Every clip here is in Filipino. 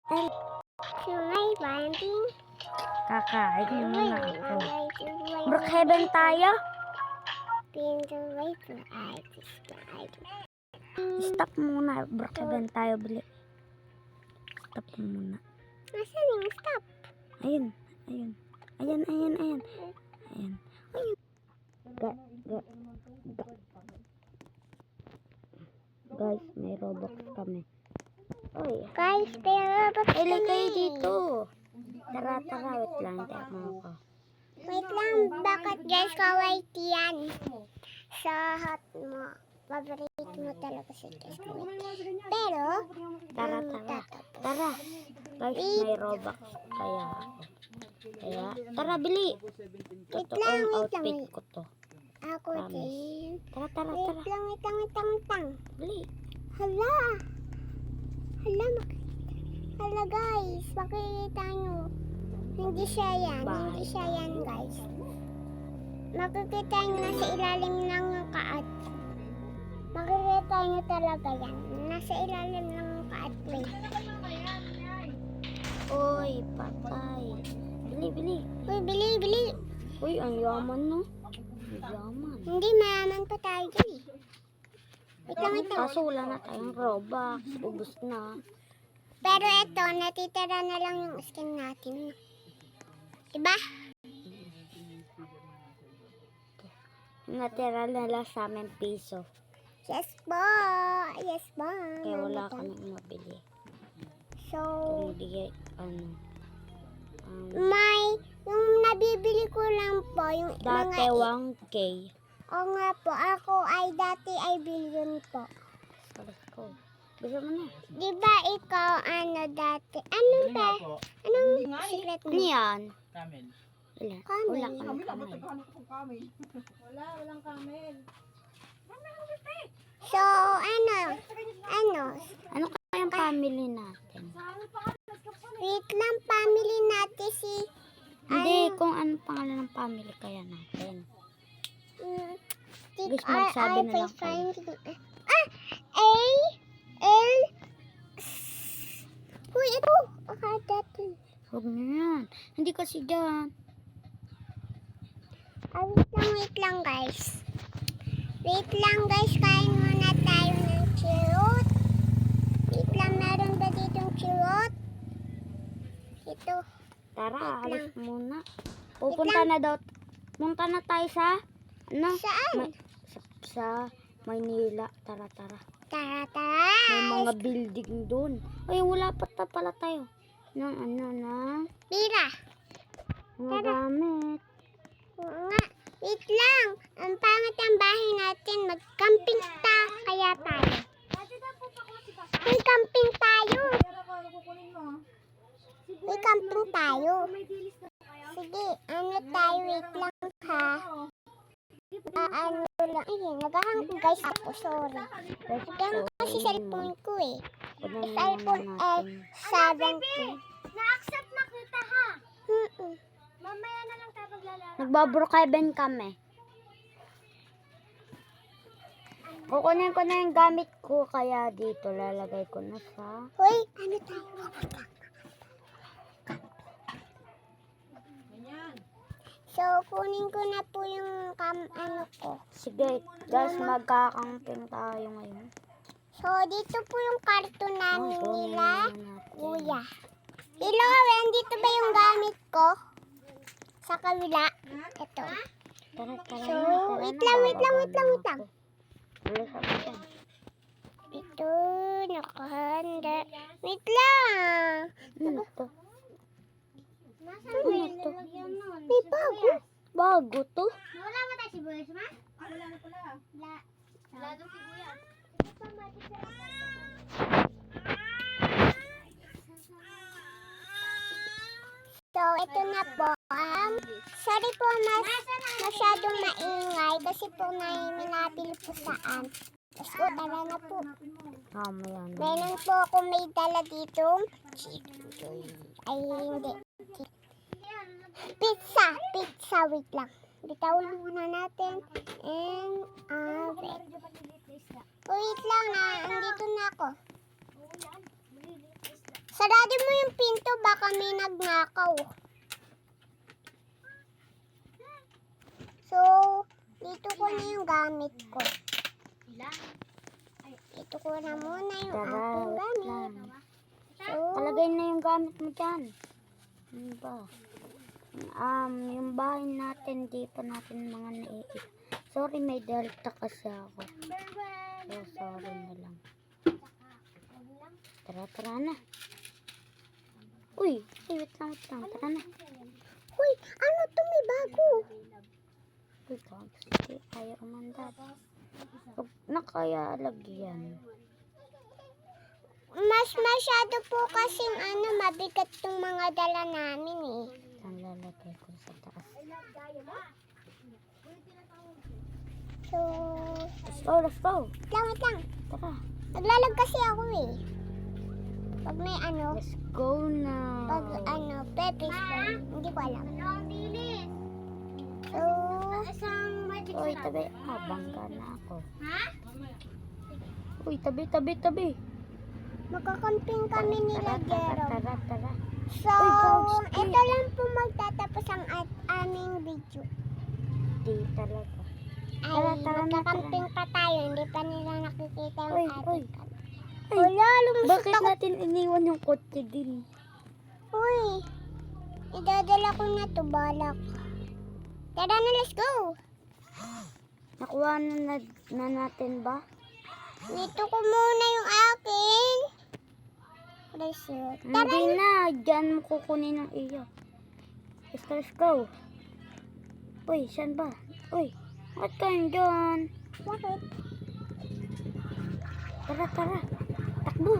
Ay, Sumay banding. kakain muna ako. Brookhaven. Brookhaven tayo? Stop muna. Brookhaven tayo, bili. Stop muna. Nasaan yung stop? Ayun. Ayun. Ayan, ayan, ayan. Ayan. Guys, may Robux kami. Oy. Guys, pero ba't Ay, kayo dito. Tara, tara. Wait lang. Tara ako. Wait lang, bakit guys ka-white yan? Sa hot mo. Favorite mo talaga si guys ka-white. Pero, Tara, tara. Tara. Guys, may Robux. Kaya ako. Kaya, tara, bili. Totoong outfit ko to. Ako Promise. din. Tara, tara, Wait tara. lang. Bili. Hala, hala guys, makikita nyo. Hindi siya yan guys. Makikita nyo nasa ilalim ng kaat. Makikita nyo talaga yan. Nasa ilalim ng kaat. Oy, patay. Bili, bili. Uy, bili. Uy, ang yaman, no? Ang yaman. Hindi, mayaman pa tayo dyan eh. Wait lang. Kaso wala na tayong Robux. Ubus na. Pero eto, natitira na lang yung skin natin. Diba? Natira na lang sa amin piso. Yes po. Kaya wala kaming mabili. So, Hindi, yung nabibili ko lang po, yung dati mga... 1K. O nga po, ako ay dati ay billion po. Let's go. Bisa mo na. Di ba ikaw, dati? Ano ba? Anong secret Ano mo? yan? Camel. Wala. Camel. Wala kami kamay. Walang camel. So, Ano kayang family natin? wait lang, family natin si... Hindi, kung ano pangalan ng family kaya natin. Guys, magsabi na lang kayo. Uy, ito! Akada to. Huwag na yan. Hindi kasi dyan. Wait lang guys. Kain muna tayo ng chirot. Wait lang, meron ba ditong chirot? Ito. Tara, Wait alis muna. Pupunta na daw. Punta na tayo sa... Ano? Saan? Sa Maynila. Tara, tara. Tara. May mga building doon. Ay, wala pa pala tayo. Ng Pira. mga gamit. Oo nga. Wait lang. Ang pangit ang bahay natin. Mag-camping kaya tayo. Mag-camping tayo. Sige, wait lang ha. Ayun, naghahang guys ako, sorry. Yan kasi cellphone ko eh. iPhone S17. Na-accept na kita ha. Mamaya na lang tayo maglalaro. Nagbabrookhaven kami. Kukunin ko na yung gamit ko, kaya dito lalagay ko na sa... Hoy, ano tayo? So, kunin ko na po yung ko. Sige, guys, magkakamping tayo ngayon. So, dito po yung karton namin Kunin nila, na natin. kuya. Hello, dito ba yung gamit ko? Sa kabila. Ito. Tara, tara So, na, wait tara lang. na, bababa na ako. Wala sa akin. Ito, nakahanda. Wait lang. Ano to? Ano to? May bago. Bago to? Wala ba tayo sibuyas, ma? Wala na pala. Wala daw sibuyas. So, ito na po. Sorry po, masyadong maingay kasi po minapil po saan. So, tara na po. Mamaya na. Meron po ako may dala dito. Ay, hindi. Pizza, wait lang. Bitawan muna natin. And, wait lang na, andito na ako. Sarado mo yung pinto, baka may nagnakaw. So, dito ko na yung gamit ko. Dito ko na muna yung Tara, aking wait gamit. lang. So, Palagay na yung gamit mo dyan. Ano ba? Yung bahay natin, di pa natin mga naiit. Sorry, may delta kasi ako. So, sorry na lang. Tara na. Uy, wait lang. Tara na. huy, ano to, may bago? Uy, tapos di kaya umandad. Huwag na kaya lagyan. Mas masyado po kasing mabigat tong mga dala namin eh. Saan lalagay ko sa taas? So, Let's go. wait lang. Tara. Naglalag kasi ako eh. Pag may Let's go na. pag pepes pa, hindi ko alam. So, Uy, tabi. Bangga na ako. Uy, tabi. magkakamping kami nila Jero. Tara. So, Uy, Ghost, ito lang po magtatapos ang aming video. Di talaga. Ay, Tara na. magkakamping pa tayo. Hindi pa nila nakikita Uy, yung uy. ating kami. Ay, Wala, lumusot bakit ako. natin iniwan yung kotse din? Uy, idadala ko na to, balak. Tara na, let's go. Nakuha na natin ba? Dito ko muna yung akin. Resort. Tara Hindi na. Diyan mo kukunin ng iyo. Let's go. Uy, saan ba? Uy, bakit kayo dyan? Bakit? Tara. Takbo.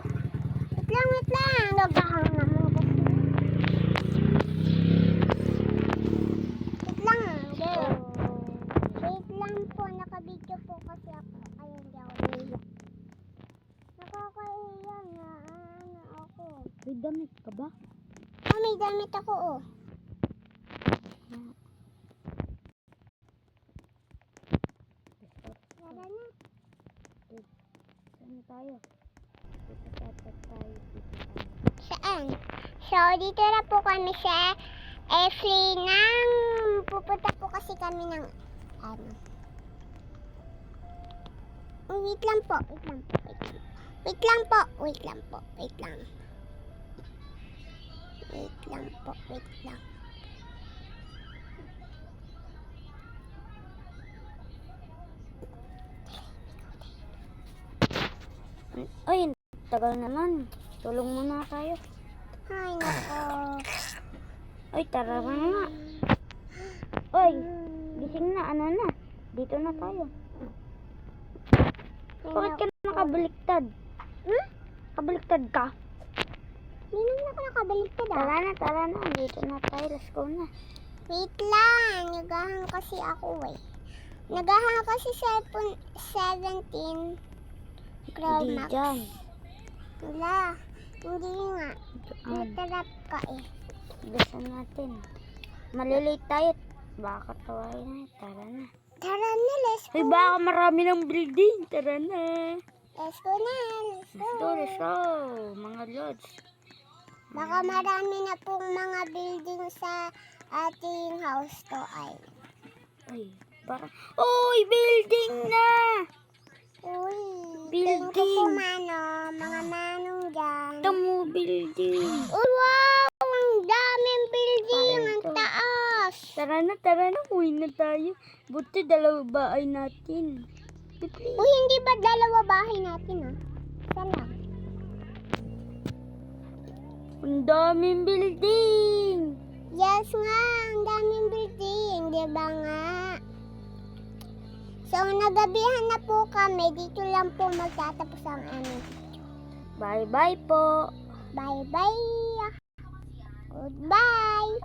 Wait lang. Nagahang naman kasi. Wait lang, girl. Wait lang po. Nakabidyo po kasi ako. Ayun, di ako naiyak. Nakakaiya na. Ako. May damit ka ba? May damit ako, oh. Tara na. Saan tayo? Dito tayo. Saan? So, dito na po kami sa ng pupunta po kasi kami ng wait lang po. Uy, tagal naman. Tulong muna tayo. Ay, nako. Uy, tara na nga. Uy, gising na. Ano na? Dito na tayo. Bakit ka nakabaliktad? Kabaliktad ka? Hindi naman ako nakabaliktad, ah. Tara na. Dito na tayo. Let's go na. Wait lang. Nagahang kasi ako, eh. Nagahang kasi cellphone 17 Pro Hindi Max. dyan. Wala. Hindi nga. Dyan. Natarap ka, eh. Bilisan natin. Malilate tayo. Baka tawain na. Tara na. Tara na, let's go. Uy, baka marami ng building. Tara na. Let's go na. Let's go. Mga lods. Baka marami na pong mga building sa ating house to ay. Uy, parang... Uy, building na! Uy, Building. thank you po, mga manong dyan. Tamo building. Uy, wow! Ang daming building. Parang Ang to. taas. Tara na. Uwi na tayo. Buti dalawa bahay natin. Uy, hindi ba dalawa bahay natin, ah? Isa lang. Ang daming building. Yes nga, ang daming building. Di ba nga? So, nagabihan na po kami. Dito lang po magtatapos ang aming video. Bye-bye po. Bye-bye. Goodbye.